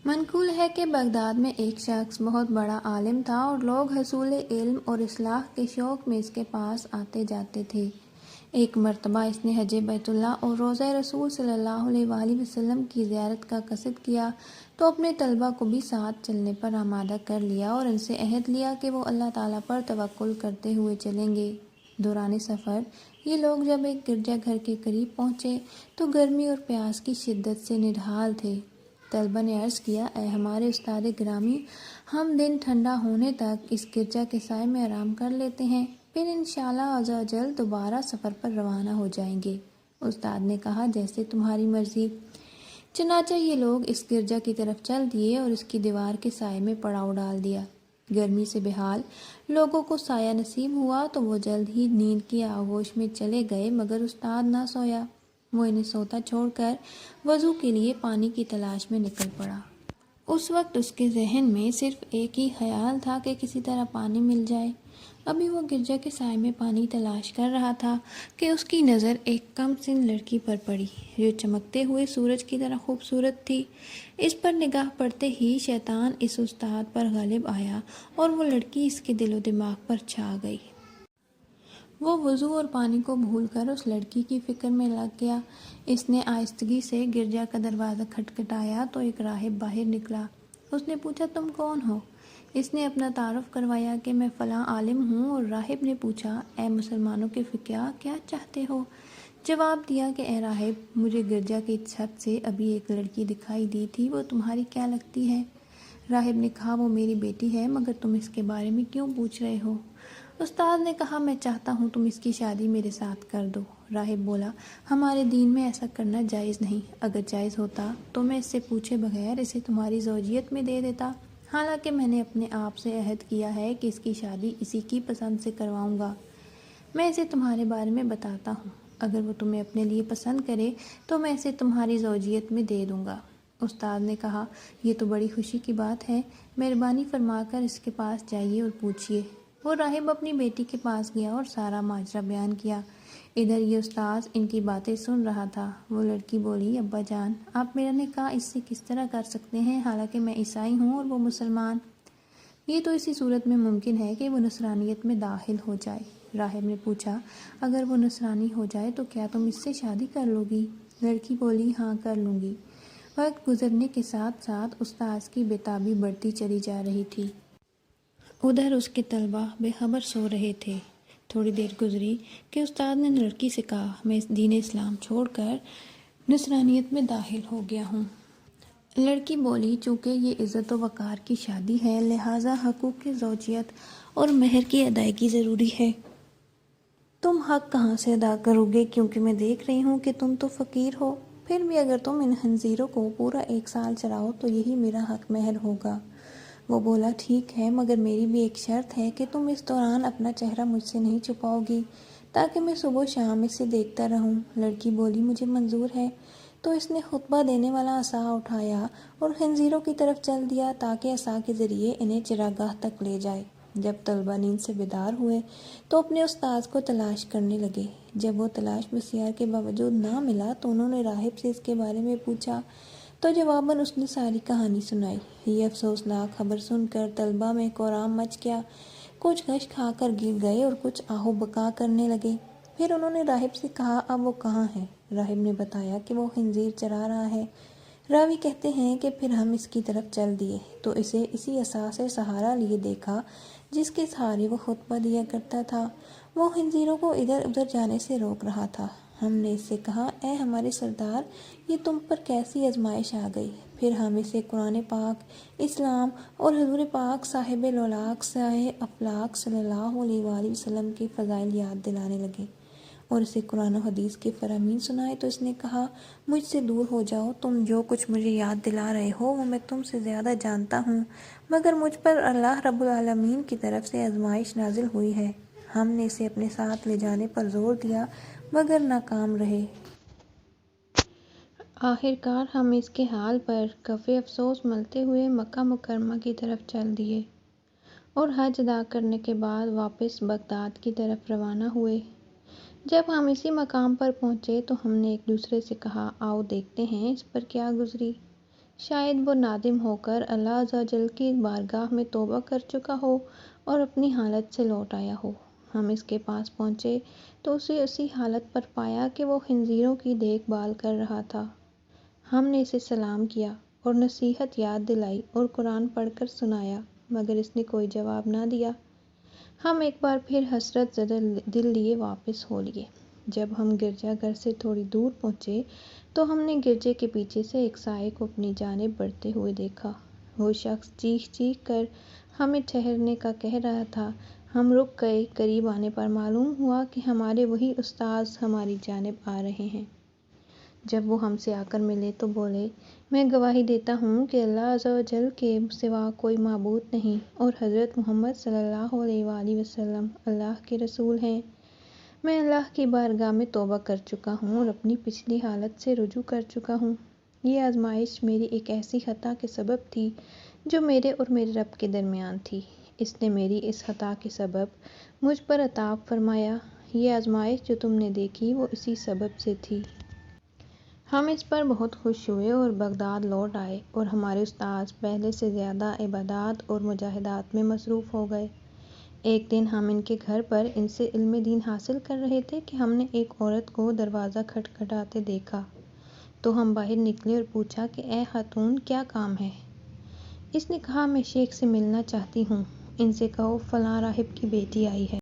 منقول ہے کہ بغداد میں ایک شخص بہت بڑا عالم تھا اور لوگ حصول علم اور اصلاح کے شوق میں اس کے پاس آتے جاتے تھے۔ ایک مرتبہ اس نے حج بیت اللہ اور روضہ رسول صلی اللہ علیہ وآلہ وسلم کی زیارت کا قصد کیا تو اپنے طلبہ کو بھی ساتھ چلنے پر آمادہ کر لیا اور ان سے عہد لیا کہ وہ اللہ تعالیٰ پر توکل کرتے ہوئے چلیں گے۔ دوران سفر یہ لوگ جب ایک گرجا گھر کے قریب پہنچے تو گرمی اور پیاس کی شدت سے نڈھال تھے۔ طلبہ نے عرض کیا، اے ہمارے استاد گرامی، ہم دن ٹھنڈا ہونے تک اس گرجا کے سائے میں آرام کر لیتے ہیں، پھر انشاءاللہ عز و جل دوبارہ سفر پر روانہ ہو جائیں گے۔ استاد نے کہا، جیسے تمہاری مرضی۔ چنانچہ یہ لوگ اس گرجا کی طرف چل دیے اور اس کی دیوار کے سائے میں پڑاؤ ڈال دیا۔ گرمی سے بحال لوگوں کو سایہ نصیب ہوا تو وہ جلد ہی نیند کی آغوش میں چلے گئے، مگر استاد نہ سویا۔ وہ انہیں سوتا چھوڑ کر وضو کے لیے پانی کی تلاش میں نکل پڑا۔ اس وقت اس کے ذہن میں صرف ایک ہی خیال تھا کہ کسی طرح پانی مل جائے۔ ابھی وہ گرجا کے سائے میں پانی تلاش کر رہا تھا کہ اس کی نظر ایک کم سن لڑکی پر پڑی جو چمکتے ہوئے سورج کی طرح خوبصورت تھی۔ اس پر نگاہ پڑتے ہی شیطان اس استاد پر غالب آیا اور وہ لڑکی اس کے دل و دماغ پر چھا گئی۔ وہ وضو اور پانی کو بھول کر اس لڑکی کی فکر میں لگ گیا۔ اس نے آہستگی سے گرجا کا دروازہ کھٹکھٹایا تو ایک راہب باہر نکلا۔ اس نے پوچھا، تم کون ہو؟ اس نے اپنا تعارف کروایا کہ میں فلاں عالم ہوں، اور راہب نے پوچھا، اے مسلمانوں کے فقیہ، کیا چاہتے ہو؟ جواب دیا کہ اے راہب، مجھے گرجا کی چھت سے ابھی ایک لڑکی دکھائی دی تھی، وہ تمہاری کیا لگتی ہے؟ راہب نے کہا، وہ میری بیٹی ہے، مگر تم اس کے بارے میں کیوں پوچھ رہے ہو؟ استاد نے کہا، میں چاہتا ہوں تم اس کی شادی میرے ساتھ کر دو۔ راہب بولا، ہمارے دین میں ایسا کرنا جائز نہیں، اگر جائز ہوتا تو میں اس سے پوچھے بغیر اسے تمہاری زوجیت میں دے دیتا، حالانکہ میں نے اپنے آپ سے عہد کیا ہے کہ اس کی شادی اسی کی پسند سے کرواؤں گا۔ میں اسے تمہارے بارے میں بتاتا ہوں، اگر وہ تمہیں اپنے لیے پسند کرے تو میں اسے تمہاری زوجیت میں دے دوں گا۔ استاد نے کہا، یہ تو بڑی خوشی کی بات ہے، مہربانی فرما کر اس کے پاس جائیے اور پوچھیے۔ وہ راہب اپنی بیٹی کے پاس گیا اور سارا ماجرا بیان کیا۔ ادھر یہ استاد ان کی باتیں سن رہا تھا۔ وہ لڑکی بولی، ابا جان، آپ میرا نکاح اس سے کس طرح کر سکتے ہیں، حالانکہ میں عیسائی ہوں اور وہ مسلمان؟ یہ تو اسی صورت میں ممکن ہے کہ وہ نصرانیت میں داخل ہو جائے۔ راہب نے پوچھا، اگر وہ نصرانی ہو جائے تو کیا تم اس سے شادی کر لو گی؟ لڑکی بولی، ہاں کر لوں گی۔ وقت گزرنے کے ساتھ ساتھ استاذ کی بےتابی بڑھتی چلی جا رہی تھی۔ ادھر اس کے طلبہ بے خبر سو رہے تھے۔ تھوڑی دیر گزری کہ استاد نے لڑکی سے کہا، میں دین اسلام چھوڑ کر نصرانیت میں داخل ہو گیا ہوں۔ لڑکی بولی، چونکہ یہ عزت و وقار کی شادی ہے، لہٰذا حقوق زوجیت اور مہر کی ادائیگی ضروری ہے۔ تم حق کہاں سے ادا کرو گے، کیونکہ میں دیکھ رہی ہوں کہ تم تو فقیر ہو، پھر بھی اگر تم ان خنزیروں کو پورا 1 سال چراؤ تو یہی میرا حق مہر ہوگا۔ وہ بولا، ٹھیک ہے، مگر میری بھی ایک شرط ہے کہ تم اس دوران اپنا چہرہ مجھ سے نہیں چھپاؤ گی، تاکہ میں صبح و شام اسے دیکھتا رہوں۔ لڑکی بولی، مجھے منظور ہے۔ تو اس نے خطبہ دینے والا عصا اٹھایا اور خنزیروں کی طرف چل دیا تاکہ عصا کے ذریعے انہیں چراگاہ تک لے جائے۔ جب طلبہ نیند سے بیدار ہوئے تو اپنے استاذ کو تلاش کرنے لگے۔ جب وہ تلاش بسیار کے باوجود نہ ملا تو انہوں نے راہب سے اس کے بارے میں پوچھا، تو جواباً اس نے ساری کہانی سنائی۔ یہ افسوسناک خبر سن کر طلبہ میں کوہرام مچ گیا، کچھ غش کھا کر گر گئے اور کچھ آہو بکا کرنے لگے۔ پھر انہوں نے راہب سے کہا، اب وہ کہاں ہے؟ راہب نے بتایا کہ وہ خنزیر چرا رہا ہے۔ راوی کہتے ہیں کہ پھر ہم اس کی طرف چل دیے تو اسے اسی عصا سے سہارا لیے دیکھا جس کے سہارے وہ خطبہ دیا کرتا تھا۔ وہ خنزیروں کو ادھر ادھر جانے سے روک رہا تھا۔ ہم نے اس سے کہا، اے ہمارے سردار، یہ تم پر کیسی آزمائش آ گئی؟ پھر ہم اسے قرآن پاک، اسلام اور حضور پاک صاحب لولاک صاحب افلاک صلی اللہ علیہ وآلہ وسلم کے فضائل یاد دلانے لگے اور اسے قرآن و حدیث کے فرامین سنائے تو اس نے کہا، مجھ سے دور ہو جاؤ، تم جو کچھ مجھے یاد دلا رہے ہو وہ میں تم سے زیادہ جانتا ہوں، مگر مجھ پر اللہ رب العالمین کی طرف سے آزمائش نازل ہوئی ہے۔ ہم نے اسے اپنے ساتھ لے جانے پر زور دیا مگر ناکام رہے۔ آخرکار ہم اس کے حال پر کف افسوس ملتے ہوئے مکہ مکرمہ کی طرف چل دیے اور حج ادا کرنے کے بعد واپس بغداد کی طرف روانہ ہوئے۔ جب ہم اسی مقام پر پہنچے تو ہم نے ایک دوسرے سے کہا، آؤ دیکھتے ہیں اس پر کیا گزری۔ شاید وہ نادم ہو کر اللہ عز و جل کی بارگاہ میں توبہ کر چکا ہو اور اپنی حالت سے لوٹ آیا ہو۔ ہم اس کے پاس پہنچے تو اسے اسی حالت پر پایا کہ وہ خنزیروں کی دیکھ بھال کر رہا تھا۔ ہم نے اسے سلام کیا اور نصیحت یاد دلائی اور قرآن پڑھ کر سنایا، مگر اس نے کوئی جواب نہ دیا۔ ہم ایک بار پھر حسرت زدہ دل لیے واپس ہو لیے۔ جب ہم گرجا گھر سے تھوڑی دور پہنچے تو ہم نے گرجے کے پیچھے سے ایک سائے کو اپنی جانب بڑھتے ہوئے دیکھا۔ وہ شخص چیخ چیخ کر ہمیں ٹھہرنے کا کہہ رہا تھا۔ ہم رک گئے۔ قریب آنے پر معلوم ہوا کہ ہمارے وہی استاذ ہماری جانب آ رہے ہیں۔ جب وہ ہم سے آ کر ملے تو بولے، میں گواہی دیتا ہوں کہ اللہ عز و جل کے سوا کوئی معبود نہیں اور حضرت محمد صلی اللہ علیہ وآلہ وسلم اللہ کے رسول ہیں۔ میں اللہ کی بارگاہ میں توبہ کر چکا ہوں اور اپنی پچھلی حالت سے رجوع کر چکا ہوں۔ یہ آزمائش میری ایک ایسی خطا کے سبب تھی جو میرے اور میرے رب کے درمیان تھی۔ اس نے میری اس خطا کے سبب مجھ پر عطاب فرمایا۔ یہ آزمائش جو تم نے دیکھی وہ اسی سبب سے تھی۔ ہم اس پر بہت خوش ہوئے اور بغداد لوٹ آئے اور ہمارے استاذ پہلے سے زیادہ عبادات اور مجاہدات میں مصروف ہو گئے۔ ایک دن ہم ان کے گھر پر ان سے علم دین حاصل کر رہے تھے کہ ہم نے ایک عورت کو دروازہ کھٹکھٹاتے دیکھا، تو ہم باہر نکلے اور پوچھا کہ اے خاتون کیا کام ہے؟ اس نے کہا، میں شیخ سے ملنا چاہتی ہوں، ان سے کہو فلاں راہب کی بیٹی آئی ہے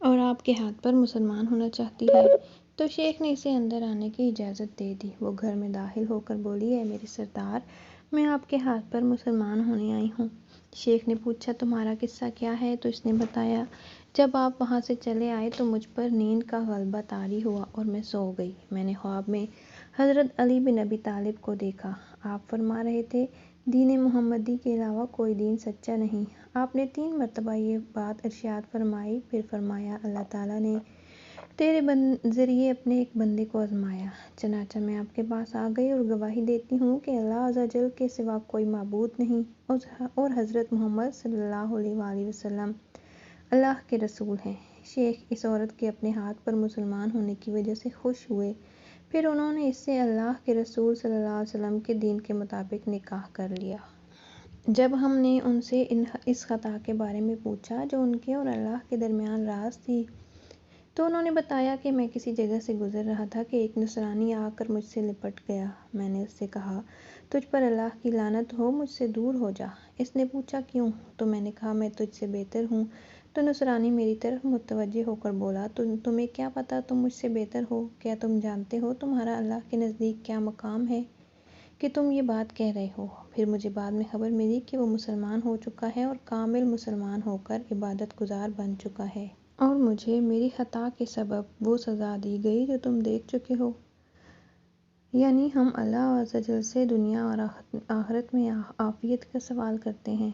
اور آپ کے ہاتھ پر مسلمان ہونا چاہتی ہے۔ تو شیخ نے اسے اندر آنے کی اجازت دے دی۔ وہ گھر میں داخل ہو کر بولی، اے میرے سردار، میں آپ کے ہاتھ پر مسلمان ہونے آئی ہوں۔ شیخ نے پوچھا، تمہارا قصہ کیا ہے؟ تو اس نے بتایا، جب آپ وہاں سے چلے آئے تو مجھ پر نیند کا غلبہ طاری ہوا اور میں سو گئی۔ میں نے خواب میں حضرت علی بن ابی طالب کو دیکھا۔ آپ فرما رہے تھے، دین محمدی کے علاوہ کوئی دین سچا نہیں۔ آپ نے 3 مرتبہ یہ بات ارشاد فرمائی، پھر فرمایا، اللہ تعالیٰ نے تیرے ذریعے اپنے ایک بندے کو آزمایا، چنانچہ میں آپ کے پاس آ گئی اور گواہی دیتی ہوں کہ اللہ عز و جل کے سوا کوئی معبود نہیں اور حضرت محمد صلی اللہ علیہ وآلہ وسلم اللہ کے رسول ہیں۔ شیخ اس عورت کے اپنے ہاتھ پر مسلمان ہونے کی وجہ سے خوش ہوئے، پھر انہوں نے اس سے اللہ کے رسول صلی اللہ علیہ وسلم کے دین کے مطابق نکاح کر لیا۔ جب ہم نے ان سے اس خطا کے بارے میں پوچھا جو ان کے اور اللہ کے درمیان راز تھی، تو انہوں نے بتایا کہ میں کسی جگہ سے گزر رہا تھا کہ ایک نصرانی آ کر مجھ سے لپٹ گیا۔ میں نے اس سے کہا، تجھ پر اللہ کی لعنت ہو، مجھ سے دور ہو جا۔ اس نے پوچھا، کیوں؟ تو میں نے کہا، میں تجھ سے بہتر ہوں۔ تو نصرانی میری طرف متوجہ ہو کر بولا، تمہیں کیا پتہ تم مجھ سے بہتر ہو؟ کیا تم جانتے ہو تمہارا اللہ کے نزدیک کیا مقام ہے کہ تم یہ بات کہہ رہے ہو؟ پھر مجھے بعد میں خبر ملی کہ وہ مسلمان ہو چکا ہے اور کامل مسلمان ہو کر عبادت گزار بن چکا ہے، اور مجھے میری خطا کے سبب وہ سزا دی گئی جو تم دیکھ چکے ہو۔ یعنی ہم اللہ عز و جل سے دنیا اور آخرت میں عافیت کا سوال کرتے ہیں۔